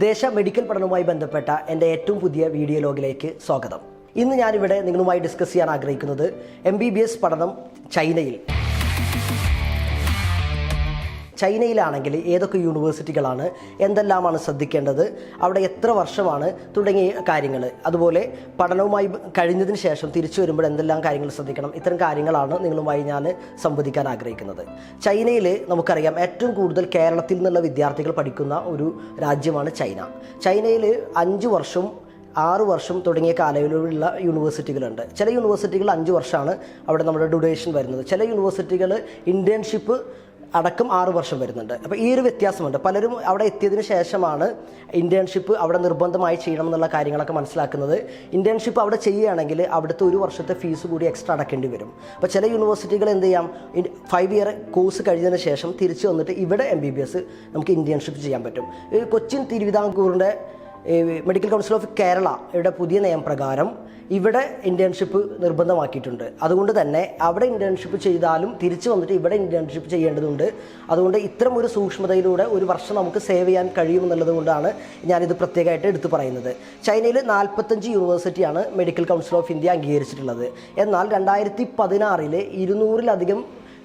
വിദേശ മെഡിക്കൽ പഠനവുമായി ബന്ധപ്പെട്ട എൻ്റെ ഏറ്റവും പുതിയ വീഡിയോ ലോഗിലേക്ക് സ്വാഗതം. ഇന്ന് ഞാനിവിടെ നിങ്ങളുമായി ഡിസ്കസ് ചെയ്യാൻ ആഗ്രഹിക്കുന്നത് MBBS പഠനം ചൈനയിലാണെങ്കിൽ ഏതൊക്കെ യൂണിവേഴ്സിറ്റികളാണ്, എന്തെല്ലാമാണ് ശ്രദ്ധിക്കേണ്ടത്, അവിടെ എത്ര വർഷമാണ് തുടങ്ങിയ കാര്യങ്ങൾ, അതുപോലെ പഠനവുമായി കഴിഞ്ഞതിന് ശേഷം തിരിച്ചു വരുമ്പോൾ എന്തെല്ലാം കാര്യങ്ങൾ ശ്രദ്ധിക്കണം, ഇത്തരം കാര്യങ്ങളാണ് നിങ്ങളുമായി ഞാൻ സംവദിക്കാൻ ആഗ്രഹിക്കുന്നത്. ചൈനയിൽ നമുക്കറിയാം ഏറ്റവും കൂടുതൽ കേരളത്തിൽ നിന്നുള്ള വിദ്യാർത്ഥികൾ പഠിക്കുന്ന ഒരു രാജ്യമാണ് ചൈന. ചൈനയിൽ 5 വർഷം 6 വർഷം തുടങ്ങിയ കാലയളവിലുള്ള യൂണിവേഴ്സിറ്റികളുണ്ട്. ചില യൂണിവേഴ്സിറ്റികൾ 5 വർഷമാണ് അവിടെ നമ്മുടെ ഡ്യൂറേഷൻ വരുന്നത്. ചില യൂണിവേഴ്സിറ്റികൾ ഇൻറ്റേൺഷിപ്പ് അടക്കം 6 വർഷം വരുന്നുണ്ട്. അപ്പോൾ ഈ ഒരു വ്യത്യാസമുണ്ട്. പലരും അവിടെ എത്തിയതിന് ശേഷമാണ് ഇൻറ്റേൺഷിപ്പ് അവിടെ നിർബന്ധമായി ചെയ്യണം എന്നുള്ള കാര്യങ്ങളൊക്കെ മനസ്സിലാക്കുന്നത്. ഇൻറ്റേൺഷിപ്പ് അവിടെ ചെയ്യുകയാണെങ്കിൽ അവിടുത്തെ 1 വർഷത്തെ ഫീസ് കൂടി എക്സ്ട്രാ അടക്കേണ്ടി വരും. അപ്പോൾ ചില യൂണിവേഴ്സിറ്റികൾ എന്ത് ചെയ്യാം, 5 ഇയർ കോഴ്സ് കഴിഞ്ഞതിന് ശേഷം തിരിച്ച് വന്നിട്ട് ഇവിടെ MBBS നമുക്ക് ഇൻറ്റേൺഷിപ്പ് ചെയ്യാൻ പറ്റും. കൊച്ചിൻ തിരുവിതാംകൂറിൻ്റെ മെഡിക്കൽ കൗൺസിൽ ഓഫ് കേരളയുടെ പുതിയ നിയമപ്രകാരം ഇവിടെ ഇൻറ്റേൺഷിപ്പ് നിർബന്ധമാക്കിയിട്ടുണ്ട്. അതുകൊണ്ട് തന്നെ അവിടെ ഇൻറ്റേൺഷിപ്പ് ചെയ്താലും തിരിച്ചു വന്നിട്ട് ഇവിടെ ഇൻറ്റേൺഷിപ്പ് ചെയ്യേണ്ടതുണ്ട്. അതുകൊണ്ട് ഇത്തരം ഒരു സൂക്ഷ്മതയിലൂടെ 1 വർഷം നമുക്ക് സേവ് ചെയ്യാൻ കഴിയുമെന്നുള്ളത് കൊണ്ടാണ് ഞാനിത് പ്രത്യേകമായിട്ട് എടുത്തു പറയുന്നത്. ചൈനയിൽ 45 യൂണിവേഴ്സിറ്റിയാണ് മെഡിക്കൽ കൗൺസിൽ ഓഫ് ഇന്ത്യ അംഗീകരിച്ചിട്ടുള്ളത്. എന്നാൽ 2016 200-ലധികം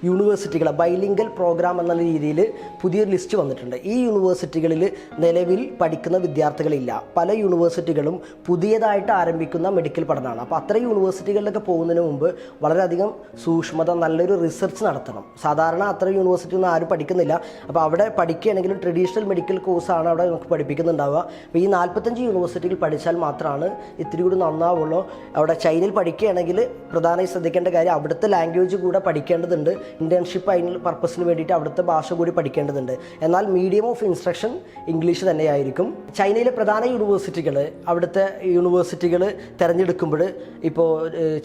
യൂണിവേഴ്സിറ്റികൾ ബൈലിംഗൽ പ്രോഗ്രാം എന്ന രീതിയിൽ പുതിയൊരു ലിസ്റ്റ് വന്നിട്ടുണ്ട്. ഈ യൂണിവേഴ്സിറ്റികളിൽ നിലവിൽ പഠിക്കുന്ന വിദ്യാർത്ഥികളില്ല. പല യൂണിവേഴ്സിറ്റികളും പുതിയതായിട്ട് ആരംഭിക്കുന്ന മെഡിക്കൽ പഠനമാണ്. അപ്പോൾ അത്തരം യൂണിവേഴ്സിറ്റികളിലൊക്കെ പോകുന്നതിന് മുമ്പ് വളരെയധികം സൂക്ഷ്മത, നല്ലൊരു റിസർച്ച് നടത്തണം. സാധാരണ അത്തരം യൂണിവേഴ്സിറ്റി ഒന്നും ആരും പഠിക്കുന്നില്ല. അപ്പോൾ അവിടെ പഠിക്കുകയാണെങ്കിലും ട്രഡീഷണൽ മെഡിക്കൽ കോഴ്സാണ് അവിടെ നമുക്ക് പഠിപ്പിക്കുന്നുണ്ടാവുക. അപ്പോൾ ഈ 45 യൂണിവേഴ്സിറ്റികൾ പഠിച്ചാൽ മാത്രമാണ് ഇത്തിരി കൂടി നന്നാവുള്ളൂ. അവിടെ ചൈനയിൽ പഠിക്കുകയാണെങ്കിൽ പ്രധാനമായി ശ്രദ്ധിക്കേണ്ട കാര്യം അവിടുത്തെ ലാംഗ്വേജ് കൂടെ പഠിക്കേണ്ടതുണ്ട്. ഇൻറ്റേൺഷിപ്പ് അതിന് പർപ്പസിന് വേണ്ടിയിട്ട് അവിടുത്തെ ഭാഷ കൂടി പഠിക്കേണ്ടതുണ്ട്. എന്നാൽ മീഡിയം ഓഫ് ഇൻസ്ട്രക്ഷൻ ഇംഗ്ലീഷ് തന്നെയായിരിക്കും. ചൈനയിലെ പ്രധാന യൂണിവേഴ്സിറ്റികൾ, അവിടുത്തെ യൂണിവേഴ്സിറ്റികൾ തിരഞ്ഞെടുക്കുമ്പോൾ ഇപ്പോൾ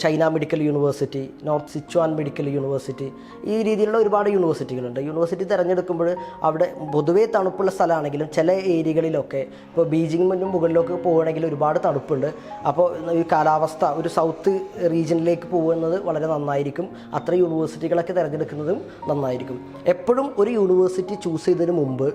China medical university, north Sichuan medical university, ഈ രീതിയിലുള്ള ഒരുപാട് യൂണിവേഴ്സിറ്റികളുണ്ട്. യൂണിവേഴ്സിറ്റി തിരഞ്ഞെടുക്കുമ്പോൾ അവിടെ പൊതുവേ തണുപ്പുള്ള സ്ഥലമാണെങ്കിലും ചില ഏരിയകളിലൊക്കെ ഇപ്പോൾ ബീജിങ്ങിനും മുകളിലൊക്കെ പോകുകയാണെങ്കിൽ ഒരുപാട് തണുപ്പുണ്ട്. അപ്പോൾ ഈ കാലാവസ്ഥ ഒരു സൗത്ത് റീജിയനിലേക്ക് പോകുന്നത് വളരെ നന്നായിരിക്കും. അത്ര യൂണിവേഴ്സിറ്റികളൊക്കെ തിരഞ്ഞെടുക്കുന്നതും നന്നായിരിക്കും. എപ്പോഴും ഒരു യൂണിവേഴ്സിറ്റി ചൂസ് ചെയ്തതിന് മുമ്പ്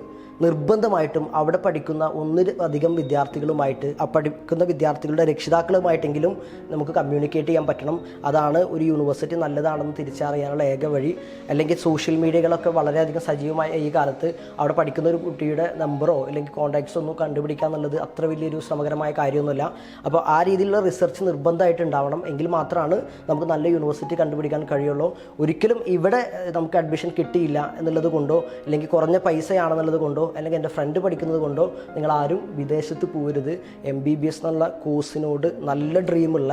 നിർബന്ധമായിട്ടും അവിടെ പഠിക്കുന്ന 1-ലധികം വിദ്യാർത്ഥികളുമായിട്ട്, ആ പഠിക്കുന്ന വിദ്യാർത്ഥികളുടെ രക്ഷിതാക്കളുമായിട്ടെങ്കിലും നമുക്ക് കമ്മ്യൂണിക്കേറ്റ് ചെയ്യാൻ പറ്റണം. അതാണ് ഒരു യൂണിവേഴ്സിറ്റി നല്ലതാണെന്ന് തിരിച്ചറിയാനുള്ള ഏക വഴി. അല്ലെങ്കിൽ സോഷ്യൽ മീഡിയകളൊക്കെ വളരെയധികം സജീവമായ ഈ കാലത്ത് അവിടെ പഠിക്കുന്ന ഒരു കുട്ടിയുടെ നമ്പറോ അല്ലെങ്കിൽ കോൺടാക്ട്സോ ഒന്നും കണ്ടുപിടിക്കുക എന്നുള്ളത് അത്ര വലിയൊരു ശ്രമകരമായ കാര്യമൊന്നുമില്ല. അപ്പോൾ ആ രീതിയിലുള്ള റിസർച്ച് നിർബന്ധമായിട്ട് ഉണ്ടാവണം. എങ്കിൽ മാത്രമാണ് നമുക്ക് നല്ല യൂണിവേഴ്സിറ്റി കണ്ടുപിടിക്കാൻ കഴിയുള്ളൂ. ഒരിക്കലും ഇവിടെ നമുക്ക് അഡ്മിഷൻ കിട്ടിയില്ല എന്നുള്ളത് കൊണ്ടോ അല്ലെങ്കിൽ കുറഞ്ഞ പൈസയാണെന്നുള്ളത് കൊണ്ടോ അല്ലെങ്കിൽ എൻ്റെ ഫ്രണ്ട് പഠിക്കുന്നത് കൊണ്ടോ നിങ്ങളാരും വിദേശത്ത് പോകരുത്. MBBS എന്നുള്ള കോഴ്സിനോട് നല്ല ഡ്രീമുള്ള,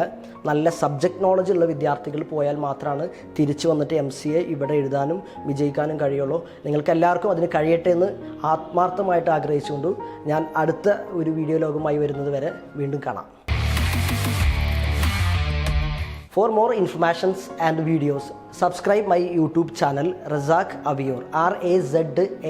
നല്ല സബ്ജക്റ്റ് നോളജ് ഉള്ള വിദ്യാർത്ഥികൾ പോയാൽ മാത്രമാണ് തിരിച്ചു വന്നിട്ട് MCA ഇവിടെ എഴുതാനും വിജയിക്കാനും കഴിയുള്ളൂ. നിങ്ങൾക്ക് എല്ലാവർക്കും അതിന് കഴിയട്ടെ എന്ന് ആത്മാർത്ഥമായിട്ട് ആഗ്രഹിച്ചുകൊണ്ട് ഞാൻ അടുത്ത ഒരു വീഡിയോ ലോകമായി വരുന്നത് വരെ വീണ്ടും കാണാം. For more informations and videos, subscribe my YouTube channel Razak Aviyoor, RAZAKAVIYOOR.